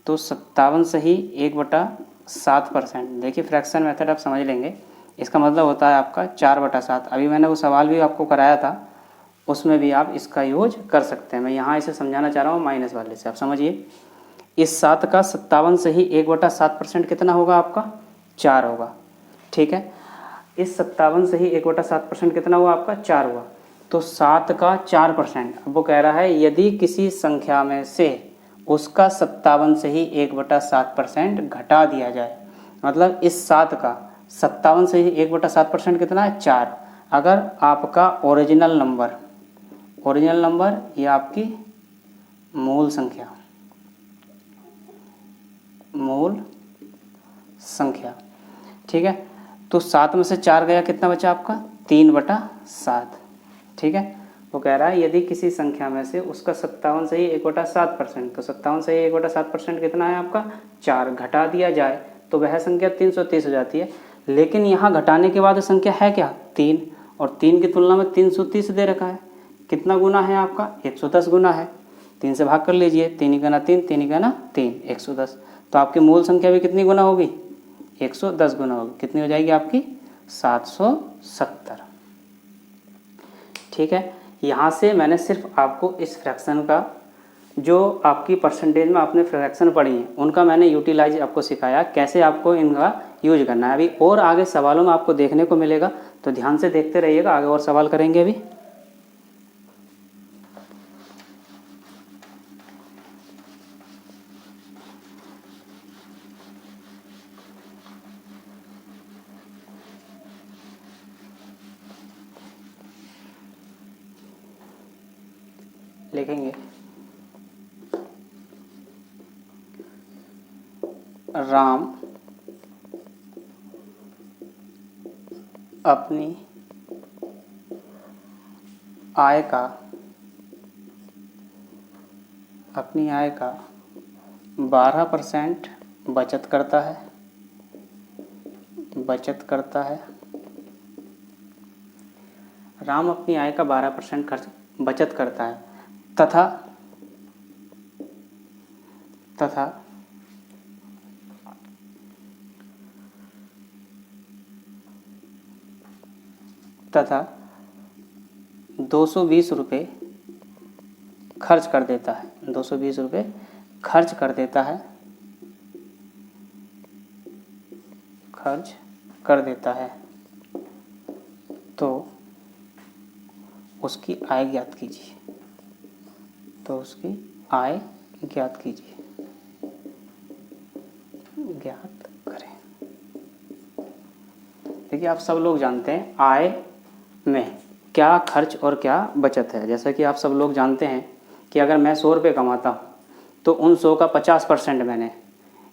तो 57 से ही 1/7%। देखिए फ्रैक्शन मेथड आप समझ लेंगे। इसका मतलब होता है आपका 4/7। अभी मैंने वो सवाल भी आपको कराया था, उसमें भी आप इसका यूज कर सकते हैं। मैं यहाँ इसे समझाना चाह रहा हूँ माइनस वाले से। आप समझिए, इस 7 का 57 से ही 1/7% कितना होगा आपका, 4 होगा। ठीक है, इस 57 से ही 1/7% कितना हुआ आपका, 4 हुआ। तो 7 का 4%। अब वो कह रहा है यदि किसी संख्या में से उसका 57 से ही 1/7% घटा दिया जाए, मतलब इस 7 का 57 से ही 1/7% कितना है, 4। अगर आपका ओरिजिनल नंबर या आपकी मूल संख्या, ठीक है। तो 7 में से 4 गया, कितना बचा आपका, 3/7। ठीक है, वो कह रहा है यदि किसी संख्या में से उसका 57 से ही 1/7%, तो 57 से ही 1/7% कितना है आपका, 4 घटा दिया जाए, तो वह संख्या 330 हो जाती है। लेकिन यहाँ घटाने के बाद संख्या है क्या, 3, और 3 की तुलना में 330 दे रखा है। कितना गुना है आपका, 110 गुना है। 3 से भाग कर लीजिए, 3 गुना 3, 3 गुना 3, 110। तो आपकी मूल संख्या भी कितनी गुना होगी, 110 गुना होगी। कितनी हो जाएगी आपकी, 770। ठीक है, यहाँ से मैंने सिर्फ आपको इस फ्रैक्शन का, जो आपकी परसेंटेज में आपने फ्रैक्शन पढ़ी हैं उनका मैंने यूटिलाइज आपको सिखाया, कैसे आपको इनका यूज करना है। अभी और आगे सवालों में आपको देखने को मिलेगा, तो ध्यान से देखते रहिएगा। आगे और सवाल करेंगे अभी। लिखेंगे, राम अपनी आय का 12% बचत करता है। राम अपनी आय का 12% खर्च बचत करता है तथा तथा 220 रुपये खर्च कर देता है, 220 रुपये खर्च कर देता है, खर्च कर देता है, तो उसकी आय ज्ञात कीजिए, तो उसकी आय ज्ञात कीजिए, ज्ञात करें। देखिए आप सब लोग जानते हैं आय में क्या खर्च और क्या बचत है। जैसा कि आप सब लोग जानते हैं कि अगर मैं 100 रुपये कमाता हूँ तो उन 100 का 50% मैंने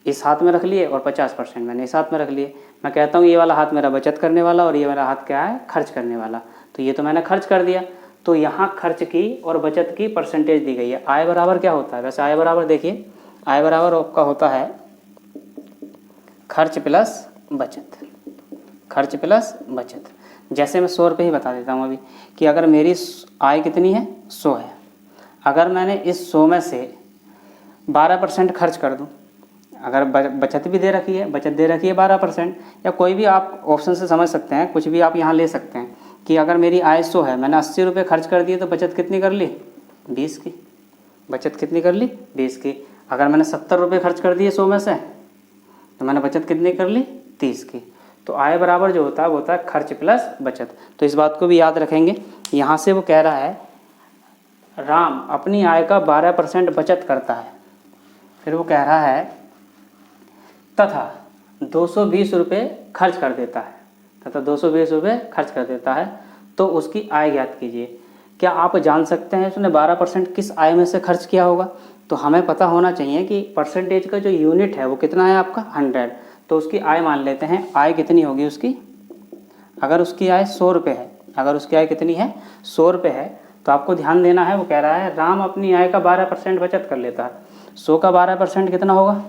इस हाथ में रख लिए और 50% मैंने इस हाथ में रख लिए। मैं कहता हूँ ये वाला हाथ मेरा बचत करने वाला और ये वाला हाथ क्या है, खर्च करने वाला। तो ये तो मैंने खर्च कर दिया, तो यहाँ खर्च की और बचत की परसेंटेज दी गई है। आय बराबर क्या होता है, वैसे आय बराबर देखिए, आय बराबर आपका होता है खर्च प्लस बचत, खर्च प्लस बचत। जैसे मैं 100 रुपये ही बता देता हूँ अभी कि अगर मेरी आय कितनी है, 100 है, अगर मैंने इस 100 में से 12% खर्च कर दूँ, अगर बचत भी दे रखी है, बचत दे रखी है 12%, या कोई भी आप ऑप्शन से समझ सकते हैं, कुछ भी आप यहाँ ले सकते हैं कि अगर मेरी आय 100 है, मैंने 80 रुपये खर्च कर दिए तो बचत कितनी कर ली, 20 की। बचत कितनी कर ली, 20 की। अगर मैंने 70 रुपये खर्च कर दिए 100 में से तो मैंने बचत कितनी कर ली, 30 की। तो आय बराबर जो होता है वो होता है खर्च प्लस बचत। तो इस बात को भी याद रखेंगे। यहाँ से वो कह रहा है राम अपनी आय का 12% बचत करता है, फिर वो कह रहा है तथा 220 रुपये खर्च कर देता है, तथा 220 रुपये खर्च कर देता है, तो उसकी आय ज्ञात कीजिए। क्या आप जान सकते हैं उसने 12% किस आय में से खर्च किया होगा? तो हमें पता होना चाहिए कि परसेंटेज का जो यूनिट है वो कितना है आपका, 100। तो उसकी आय मान लेते हैं, आय कितनी होगी उसकी, अगर उसकी आय 100 रुपये है, अगर उसकी आय कितनी है, 100 रुपये है, तो आपको ध्यान देना है। वो कह रहा है राम अपनी आय का 12% बचत कर लेता है। 100 का 12% कितना होगा,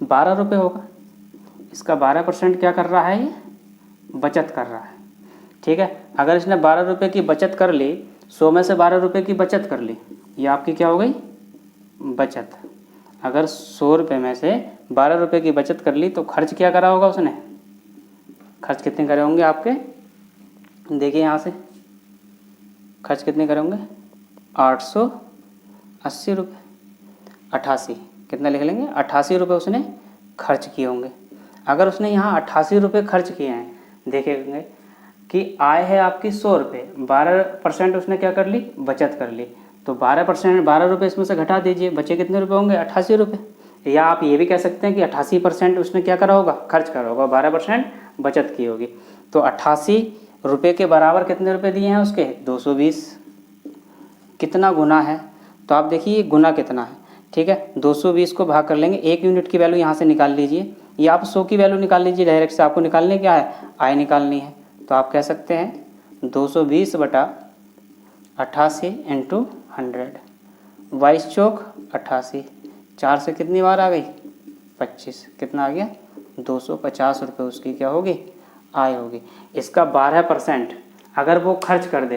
12 रुपये होगा। इसका 12% क्या कर रहा है, ये बचत कर रहा है। ठीक है, अगर इसने 12 रुपये की बचत कर ली, 100 में से 12 रुपये की बचत कर ली, ये आपकी क्या हो गई, बचत। अगर 100 रुपये में से 12 रुपये की बचत कर ली तो खर्च क्या करा होगा उसने, खर्च कितने करे होंगे आपके, देखिए यहाँ से खर्च कितने करे होंगे, 880 रुपये, 88, कितना लिख लेंगे, 88 रुपये उसने खर्च किए होंगे। अगर उसने यहाँ 88 रुपये खर्च किए हैं, देखेंगे कि आय है आपकी 100 रुपये, 12% उसने क्या कर ली, बचत कर ली, तो 12%, 12 रुपये इसमें से घटा दीजिए, बचे कितने रुपये होंगे, 88 रुपये। या आप ये भी कह सकते हैं कि 88% उसने क्या करा होगा, खर्च करा होगा, 12% बचत की होगी। तो 88 रुपये के बराबर कितने रुपये दिए हैं उसके, 220। कितना गुना है, तो आप देखिए गुना कितना है। ठीक है, 220 को भाग कर लेंगे, 1 यूनिट की वैल्यू यहाँ से निकाल लीजिए, या आप 100 की वैल्यू निकाल लीजिए डायरेक्ट से। आपको निकालने क्या है, आय निकालनी है। तो आप कह सकते हैं 220 बटा 88 इंटू 100, 22 चौक 88, 4 से कितनी बार आ गई, 25, कितना आ गया, 250 रुपये उसकी क्या होगी, आय होगी। इसका 12% अगर वो खर्च कर दे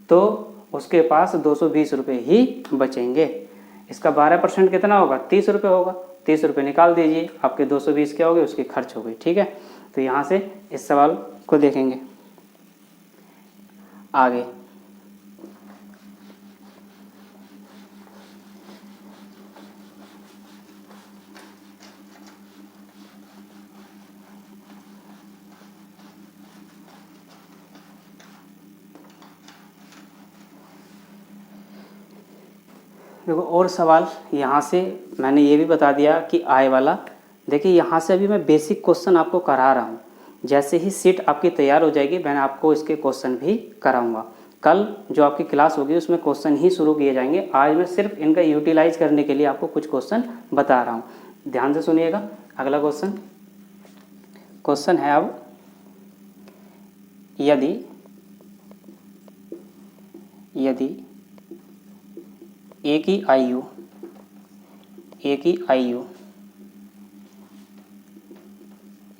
तो उसके पास 220 रुपये ही बचेंगे। इसका 12% कितना होगा, 30 रुपये होगा, 30 रुपये निकाल दीजिए, आपके 220 क्या हो गए, उसकी खर्च हो गई। ठीक है, तो यहाँ से इस सवाल को देखेंगे आगे। देखो और सवाल यहाँ से मैंने ये भी बता दिया कि आय वाला। देखिए यहाँ से अभी मैं बेसिक क्वेश्चन आपको करा रहा हूँ, जैसे ही सीट आपकी तैयार हो जाएगी मैं आपको इसके क्वेश्चन भी कराऊंगा। कल जो आपकी क्लास होगी उसमें क्वेश्चन ही शुरू किए जाएंगे। आज मैं सिर्फ इनका यूटिलाइज करने के लिए आपको कुछ क्वेश्चन बता रहा हूँ, ध्यान से सुनिएगा। अगला क्वेश्चन है अब, यदि ए की आयु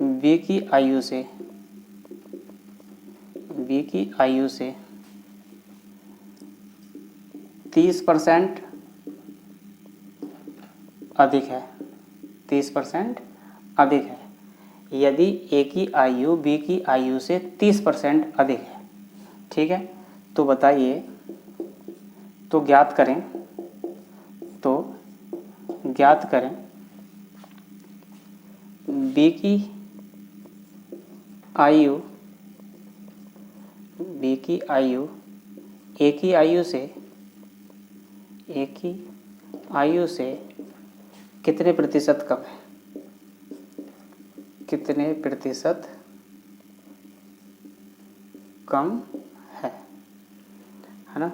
बी की आयु से 30% अधिक है, 30% अधिक है। यदि ए की आयु बी की आयु से 30% अधिक है, ठीक है, तो बताइए, तो ज्ञात करें बी की आयु ए की आयु से कितने प्रतिशत कम है, कितने प्रतिशत कम है ना।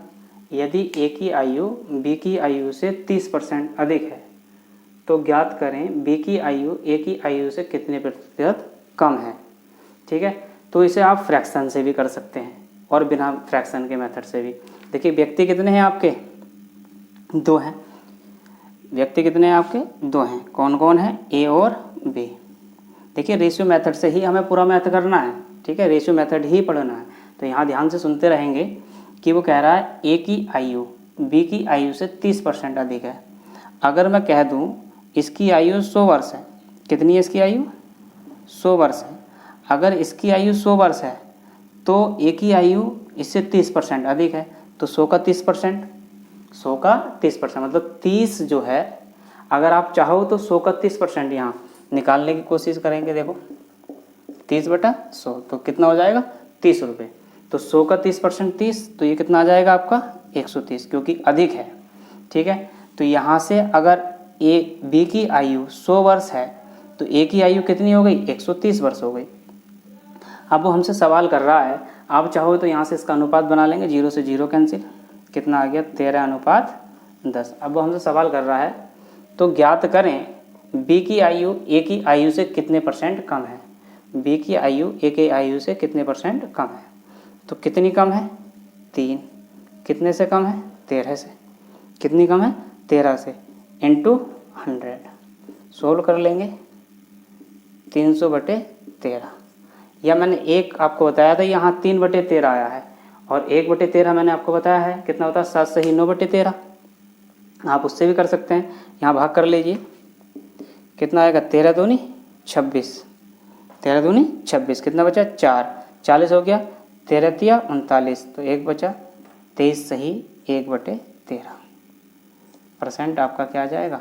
यदि ए की आयु बी की आयु से 30% अधिक है तो ज्ञात करें बी की आयु ए की आयु से कितने प्रतिशत कम है, ठीक है। तो इसे आप फ्रैक्शन से भी कर सकते हैं और बिना फ्रैक्शन के मेथड से भी। देखिए व्यक्ति कितने हैं आपके, 2 हैं। व्यक्ति कितने हैं आपके, 2 हैं। कौन कौन है, ए और बी। देखिए रेशियो मेथड से ही हमें पूरा मैथ करना है, ठीक है, रेशियो मेथड ही पढ़ना है। तो यहाँ ध्यान से सुनते रहेंगे कि वो कह रहा है ए की आयु बी की आयु से 30% अधिक है। अगर मैं कह दूँ इसकी आयु 100 वर्ष है, कितनी है इसकी आयु, 100 वर्ष है। अगर इसकी आयु 100 वर्ष है तो ए की आयु इससे 30% अधिक है, तो 100 का 30%, 100 का 30% मतलब 30 जो है, अगर आप चाहो तो 100 का 30% यहाँ निकालने की कोशिश करेंगे। देखो 30/100 तो कितना हो जाएगा, 30 रुपये। तो 100 का 30% 30, तो ये कितना आ जाएगा आपका 130, क्योंकि अधिक है, ठीक है। तो यहाँ से अगर ए बी की आयु 100 वर्ष है तो ए की आयु कितनी हो गई, 130 वर्ष हो गई। अब वो हमसे सवाल कर रहा है, आप चाहो तो यहाँ से इसका अनुपात बना लेंगे, 0 से 0 कैंसिल, कितना आ गया 13:10। अब वो हमसे सवाल कर रहा है तो ज्ञात करें बी की आयु ए की आयु से कितने % कम है, बी की आयु ए की आयु से कितने % कम है। तो कितनी कम है, 3। कितने से कम है, 13 से। कितनी कम है, 13 से, इंटू 100। सोल्व कर लेंगे, 300/13। या मैंने एक आपको बताया था यहाँ 3/13 आया है, और 1/13 मैंने आपको बताया है कितना होता है, 7 से ही 9/13। आप उससे भी कर सकते हैं, यहाँ भाग कर लीजिए, कितना आएगा 13 दूनी 26, 13 दूनी 26, कितना बचा 4, 40 हो गया, 13 तिया 39, तो 1 बचा, 23 सही 1/13% आपका क्या आ जाएगा,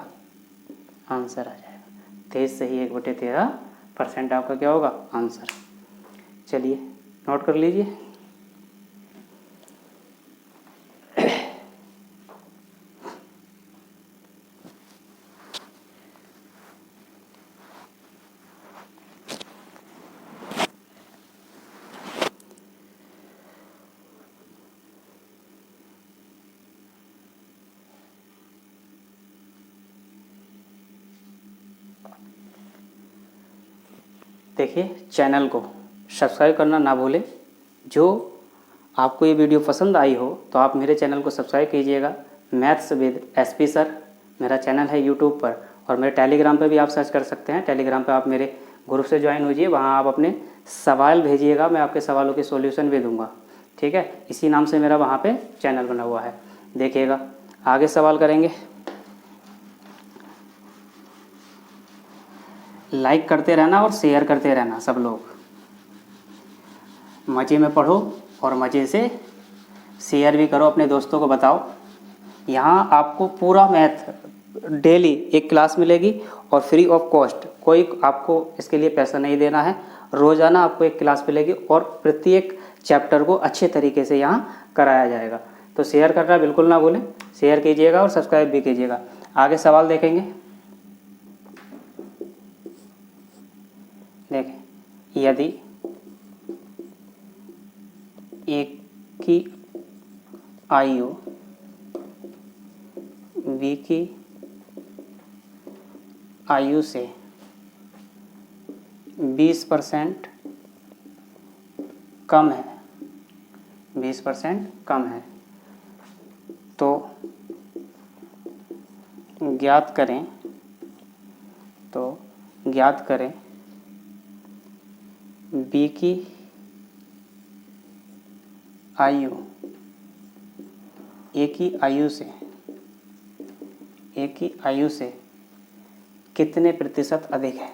आंसर आ जाएगा। 23 सही 1/13% आपका क्या होगा, आंसर। चलिए नोट कर लीजिए। देखिए चैनल को सब्सक्राइब करना ना भूलें। जो आपको ये वीडियो पसंद आई हो तो आप मेरे चैनल को सब्सक्राइब कीजिएगा। मैथ्स विद SP सर मेरा चैनल है यूट्यूब पर, और मेरे टेलीग्राम पर भी आप सर्च कर सकते हैं। टेलीग्राम पर आप मेरे ग्रुप से ज्वाइन होइए, वहाँ आप अपने सवाल भेजिएगा, मैं आपके सवालों के सॉल्यूशन भी दूंगा, ठीक है। इसी नाम से मेरा वहाँ पे चैनल बना हुआ है, देखिएगा। आगे सवाल करेंगे, लाइक करते रहना और शेयर करते रहना। सब लोग मज़े में पढ़ो और मज़े से शेयर भी करो, अपने दोस्तों को बताओ। यहाँ आपको पूरा मैथ डेली एक क्लास मिलेगी और फ्री ऑफ कॉस्ट, कोई आपको इसके लिए पैसा नहीं देना है। रोज़ाना आपको एक क्लास मिलेगी और प्रत्येक चैप्टर को अच्छे तरीके से यहाँ कराया जाएगा। तो शेयर करना बिल्कुल ना भूलें, शेयर कीजिएगा और सब्सक्राइब भी कीजिएगा। आगे सवाल देखेंगे। देखें, यदि एक की आयु बी की आयु से 20% कम है, 20% कम है, तो ज्ञात करें बी की आयु एक ही आयु से कितने प्रतिशत अधिक है,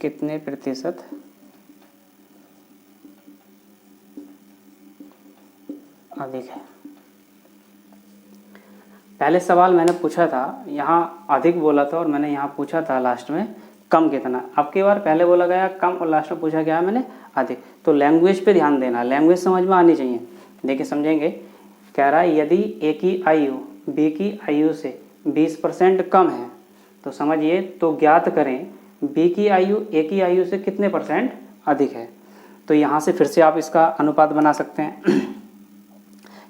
कितने प्रतिशत अधिक है। पहले सवाल मैंने पूछा था, यहाँ अधिक बोला था और मैंने यहाँ पूछा था लास्ट में कम कितना। अब की बार पहले बोला गया कम और लास्ट में पूछा गया मैंने अधिक। तो लैंग्वेज पे ध्यान देना, लैंग्वेज समझ में आनी चाहिए। देखिए समझेंगे, कह रहा है यदि ए की आयु बी की आयु से 20% कम है तो समझिए, तो ज्ञात करें बी की आयु ए की आयु से कितने % अधिक है। तो यहाँ से फिर से आप इसका अनुपात बना सकते हैं।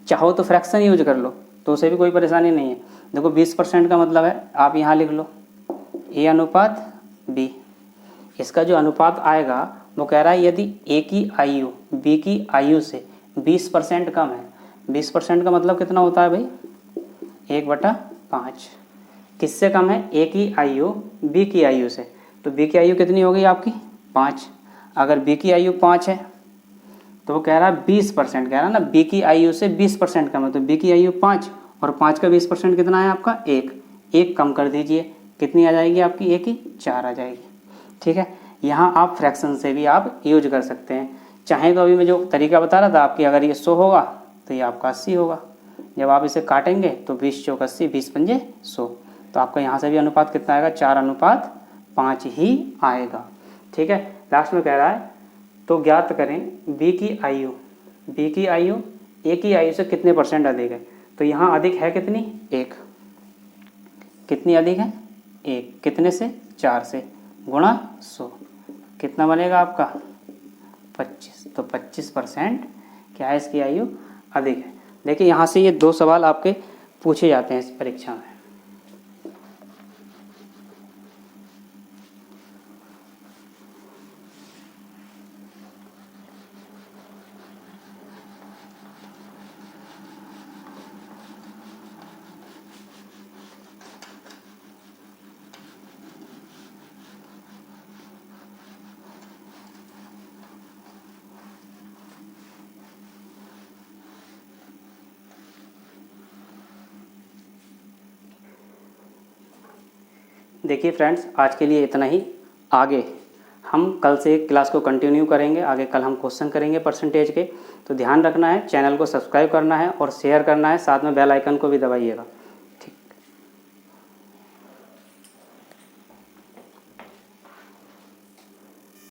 चाहो तो फ्रैक्शन यूज कर लो, तो उसे भी कोई परेशानी नहीं है। देखो 20% का मतलब है, आप यहाँ लिख लो ए अनुपात बी। इसका जो अनुपात आएगा वो कह रहा है यदि ए की आयु बी की आयु से 20% कम है। 20% का मतलब कितना होता है भाई, 1/5। किससे कम है, ए की आयु बी की आयु से। तो बी की आयु कितनी हो गई आपकी 5। अगर बी की आयु 5 है तो वो कह रहा है 20%, कह रहा है ना बी की आयु से 20% कम है। तो बी की आयु 5 और 5 का 20% कितना है आपका 1 कम कर दीजिए, कितनी आ जाएगी आपकी, ए की 4 आ जाएगी। ठीक है, यहाँ आप फ्रैक्शन से भी आप यूज कर सकते हैं। चाहें तो अभी मैं जो तरीका बता रहा था आपकी, अगर ये 100 होगा तो ये आपका 80 होगा। जब आप इसे काटेंगे तो 20 चौक 80, 20 पंजे 100। तो आपका यहाँ से भी अनुपात कितना आएगा, 4:5 ही आएगा। ठीक है, लास्ट में कह रहा है तो ज्ञात करें बी की आयु ए की आयु से कितने % अधिक है। तो यहाँ अधिक है कितनी, 1। कितनी अधिक है, 1। कितने से, 4 से, गुणा 100 कितना बनेगा आपका 25। तो 25% क्या है, इसकी आयु अधिक है। देखिए यहाँ से ये 2 सवाल आपके पूछे जाते हैं इस परीक्षा में। देखिए फ्रेंड्स, आज के लिए इतना ही। आगे हम कल से क्लास को कंटिन्यू करेंगे। आगे कल हम क्वेश्चन करेंगे परसेंटेज के। तो ध्यान रखना है, चैनल को सब्सक्राइब करना है और शेयर करना है, साथ में बेल आइकन को भी दबाइएगा।